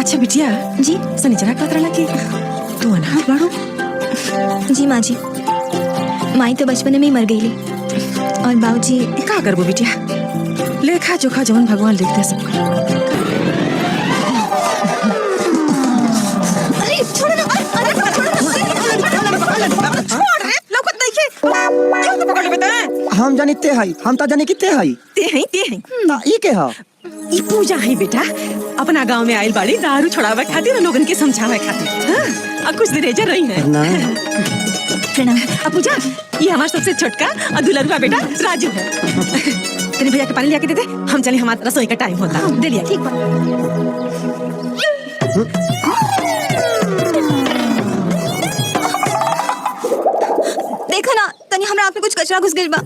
अच्छा बिटिया जी सनीचरा कतरा लगी तू अनाथ बाड़ू। जी माँ जी, माई तो बचपन में ही मर गई और बाबूजी। का करबो बिटिया, लेखा जोखा जवन भगवान लिखते सब। अरे छोड़ ना, अरे छोड़ रे, लौकत नहीं के क्यों तो पकड़ ले बता। हम जानिते हई, हम ता जाने किते हई। ते हैं ता ई के हा? ई पूजा है बेटा, अपना गांव में आइल बाड़ी दारू छुड़ावे खातिर और लोगन के समझावे खातिर। हां, कुछ देर एजा रही है। प्रणाम। अब पूजा, ये हमारा सबसे छोटका और दुलरुआ बेटा राजू है। तेरे भैया के पानी लिया के दे दे, हम चले, हमारा रसोई का टाइम होता। दे लिया। ठीक बा। देखा ना तनी हमरा आप में कुछ कचरा घुस गइल बा।